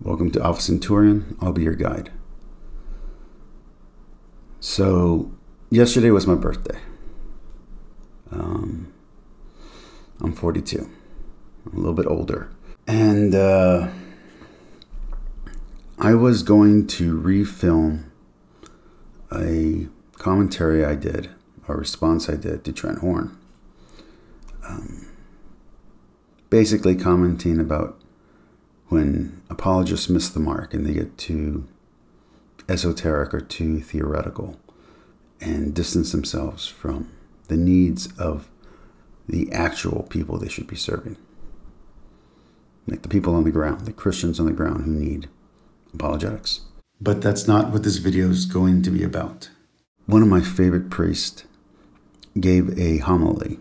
Welcome to Alpha Centaurian. I'll be your guide. So, yesterday was my birthday. I'm 42. I'm a little bit older. And I was going to refilm a commentary I did, a response I did to Trent Horn. Basically commenting about when apologists miss the mark and they get too esoteric or too theoretical and distance themselves from the needs of the actual people they should be serving. Like the people on the ground, the Christians on the ground who need apologetics. But that's not what this video is going to be about. One of my favorite priests gave a homily.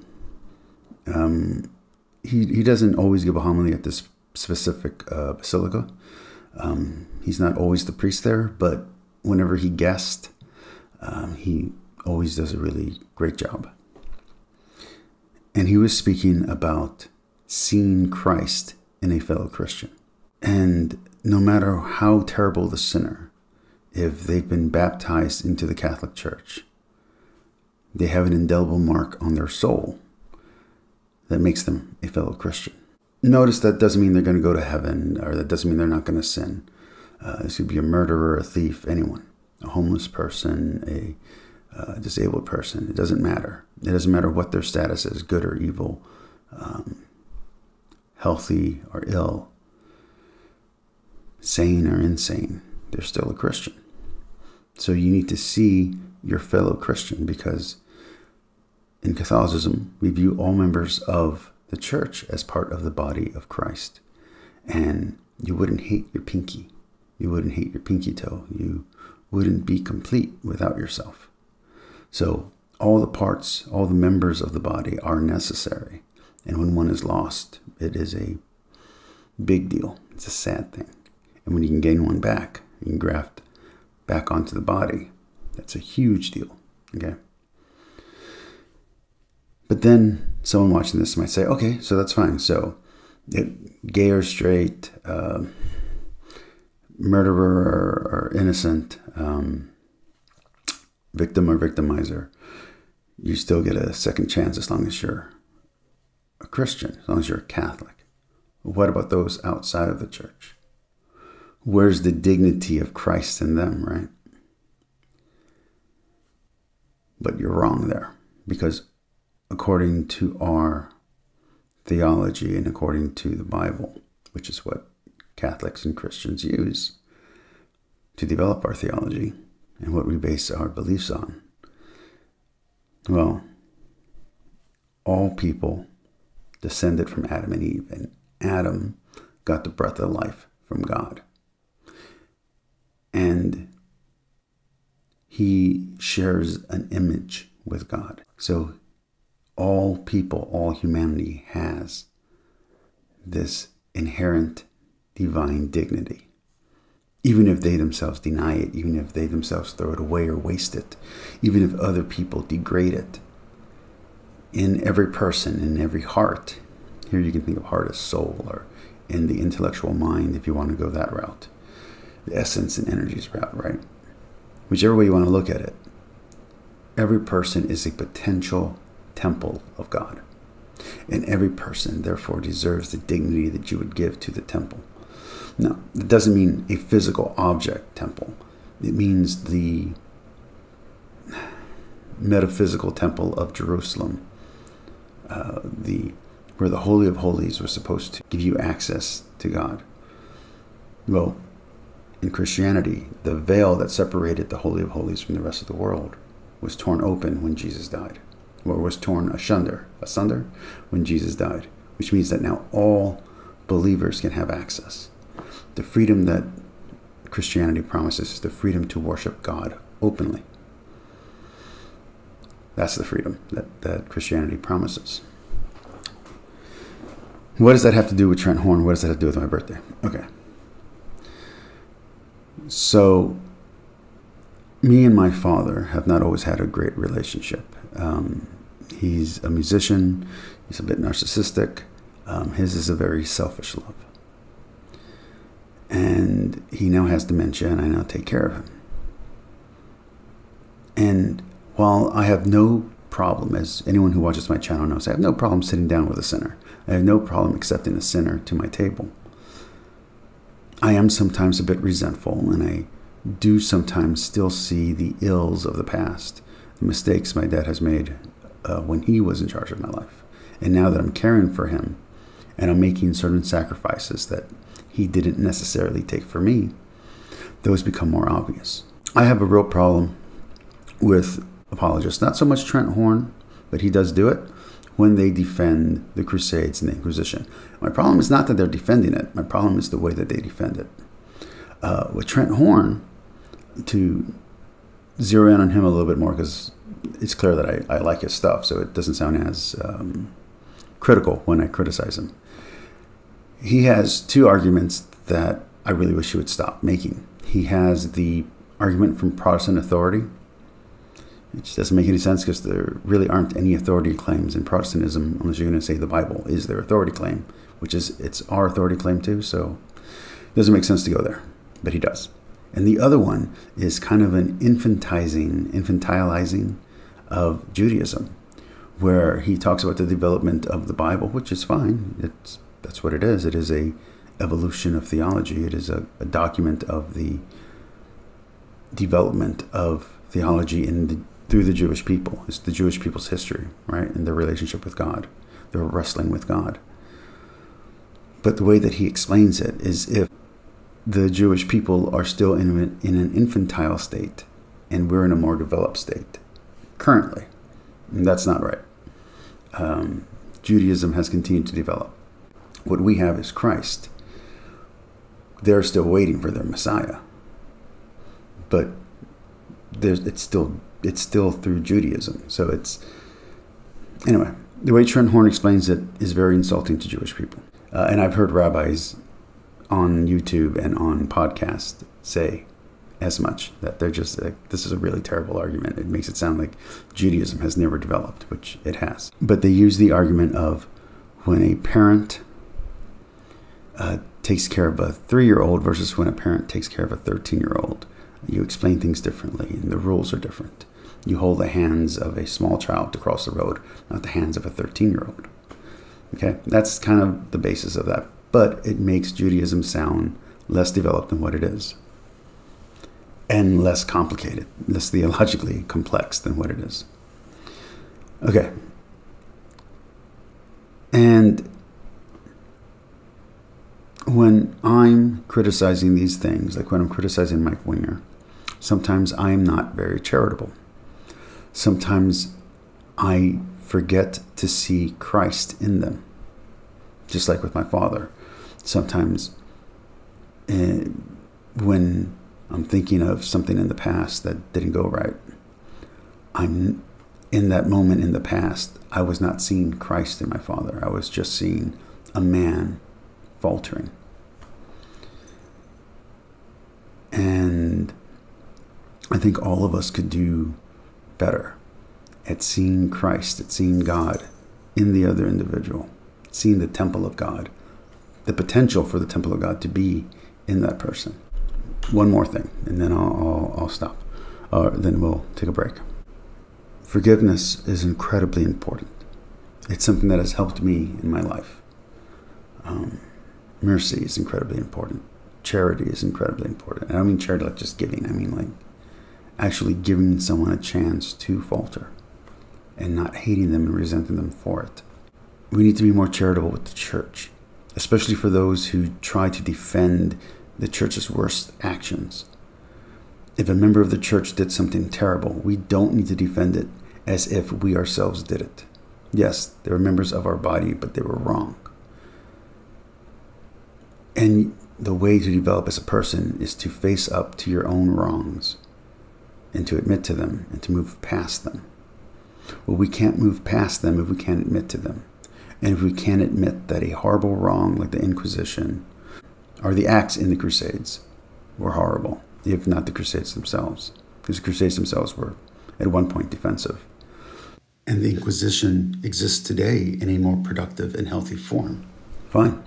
He doesn't always give a homily at this specific basilica. He's not always the priest there, but whenever he guests, he always does a really great job. And he was speaking about seeing Christ in a fellow Christian. And no matter how terrible the sinner, if they've been baptized into the Catholic Church, they have an indelible mark on their soul that makes them a fellow Christian. Notice that doesn't mean they're going to go to heaven, or that doesn't mean they're not going to sin. This could be a murderer, a thief, anyone, a homeless person, a disabled person. It doesn't matter. It doesn't matter what their status is, good or evil, healthy or ill, sane or insane. They're still a Christian. So you need to see your fellow Christian, because in Catholicism, we view all members of the church as part of the body of Christ. And you wouldn't hate your pinky. You wouldn't hate your pinky toe. You wouldn't be complete without yourself. So all the parts, all the members of the body are necessary. And when one is lost, it is a big deal. It's a sad thing. And when you can gain one back, you can graft back onto the body. That's a huge deal. Okay. But then someone watching this might say, okay, so that's fine. So gay or straight, murderer or innocent, victim or victimizer, you still get a second chance as long as you're a Christian, as long as you're a Catholic. What about those outside of the church? Where's the dignity of Christ in them, right? But you're wrong there, because according to our theology and according to the Bible, which is what Catholics and Christians use to develop our theology and what we base our beliefs on, well, all people descended from Adam and Eve, and Adam got the breath of life from God. And he shares an image with God. So all people, all humanity has this inherent divine dignity. Even if they themselves deny it, even if they themselves throw it away or waste it, even if other people degrade it, in every person, in every heart, here you can think of heart as soul, or in the intellectual mind if you want to go that route, the essence and energies route, right? Whichever way you want to look at it, every person is a potential temple of God. And every person, therefore, deserves the dignity that you would give to the temple. Now, that doesn't mean a physical object temple. It means the metaphysical temple of Jerusalem, where the Holy of Holies was supposed to give you access to God. Well, in Christianity, the veil that separated the Holy of Holies from the rest of the world was torn open when Jesus died, or was torn asunder when Jesus died, which means that now all believers can have access. The freedom that Christianity promises is the freedom to worship God openly. That's the freedom that Christianity promises. What does that have to do with Trent Horn? What does that have to do with my birthday? Okay. So, me and my father have not always had a great relationship. He's a musician. He's a bit narcissistic. His is a very selfish love. And he now has dementia, and I now take care of him. And while I have no problem, as anyone who watches my channel knows, I have no problem sitting down with a sinner. I have no problem accepting a sinner to my table. I am sometimes a bit resentful, and I do sometimes still see the ills of the past, the mistakes my dad has made when he was in charge of my life. And now that I'm caring for him, and I'm making certain sacrifices that he didn't necessarily take for me, those become more obvious. I have a real problem with apologists, not so much Trent Horn, but he does do it when they defend the Crusades and the Inquisition. My problem is not that they're defending it. My problem is the way that they defend it. With Trent Horn, to zero in on him a little bit more, because it's clear that I like his stuff, so it doesn't sound as critical when I criticize him. He has two arguments that I really wish he would stop making. He has the argument from Protestant authority, which doesn't make any sense because there really aren't any authority claims in Protestantism unless you're going to say the Bible is their authority claim, which is it's our authority claim too, so it doesn't make sense to go there, but he does. And the other one is kind of an infantilizing of Judaism, where he talks about the development of the Bible, which is fine. That's what it is. It is a evolution of theology. It is a document of the development of theology through the Jewish people. It's the Jewish people's history, right? And their relationship with God, their wrestling with God. But the way that he explains it is if the Jewish people are still in an infantile state and we're in a more developed state currently. And that's not right. Judaism has continued to develop. What we have is Christ. They're still waiting for their Messiah. But it's still through Judaism. So anyway, the way Trent Horn explains it is very insulting to Jewish people. And I've heard rabbis on YouTube and on podcasts say as much, that they're just like, this is a really terrible argument. It makes it sound like Judaism has never developed, which it has. But they use the argument of when a parent takes care of a 3-year-old versus when a parent takes care of a 13-year-old. You explain things differently, and the rules are different. You hold the hands of a small child to cross the road, not the hands of a 13-year-old. Okay, that's kind of the basis of that. But it makes Judaism sound less developed than what it is, and less complicated, less theologically complex than what it is. Okay. And when I'm criticizing these things, like when I'm criticizing Mike Winger, sometimes I'm not very charitable. Sometimes I forget to see Christ in them, just like with my father. Sometimes when I'm thinking of something in the past that didn't go right, I'm in that moment in the past, I was not seeing Christ in my father. I was just seeing a man faltering. And I think all of us could do better at seeing Christ, at seeing God in the other individual, seeing the temple of God, the potential for the temple of God to be in that person. One more thing, and then I'll stop. Then we'll take a break. Forgiveness is incredibly important. It's something that has helped me in my life. Mercy is incredibly important. Charity is incredibly important. And I don't mean charity like just giving. I mean like actually giving someone a chance to falter and not hating them and resenting them for it. We need to be more charitable with the church, especially for those who try to defend the church's worst actions. If a member of the church did something terrible, we don't need to defend it as if we ourselves did it. Yes, they were members of our body, but they were wrong. And the way to develop as a person is to face up to your own wrongs and to admit to them and to move past them. Well, we can't move past them if we can't admit to them. And if we can't admit that a horrible wrong like the Inquisition or the acts in the Crusades were horrible, if not the Crusades themselves, because the Crusades themselves were at one point defensive. And the Inquisition exists today in a more productive and healthy form. Fine.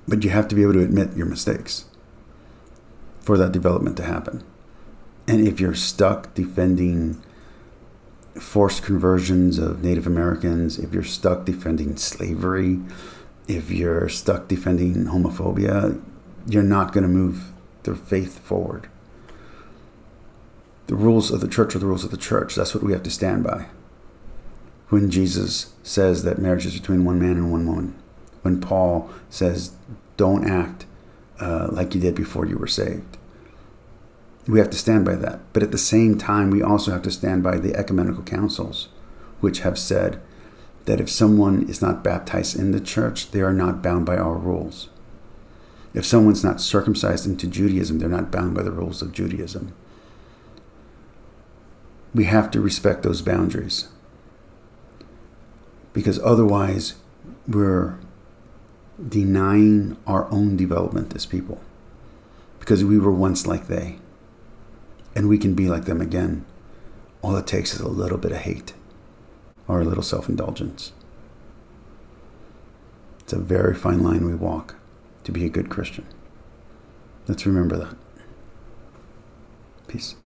But you have to be able to admit your mistakes. for that development to happen. And if you're stuck defending forced conversions of Native Americans, if you're stuck defending slavery, if you're stuck defending homophobia, you're not going to move their faith forward. The rules of the church are the rules of the church. That's what we have to stand by. When Jesus says that marriage is between one man and one woman, when Paul says, don't act like you did before you were saved, we have to stand by that. But at the same time, we also have to stand by the ecumenical councils, which have said that if someone is not baptized in the church, they are not bound by our rules. If someone's not circumcised into Judaism, they're not bound by the rules of Judaism. We have to respect those boundaries, because otherwise we're denying our own development as people, because we were once like they, and we can be like them again. All it takes is a little bit of hate or a little self-indulgence. It's a very fine line we walk to be a good Christian. Let's remember that. Peace.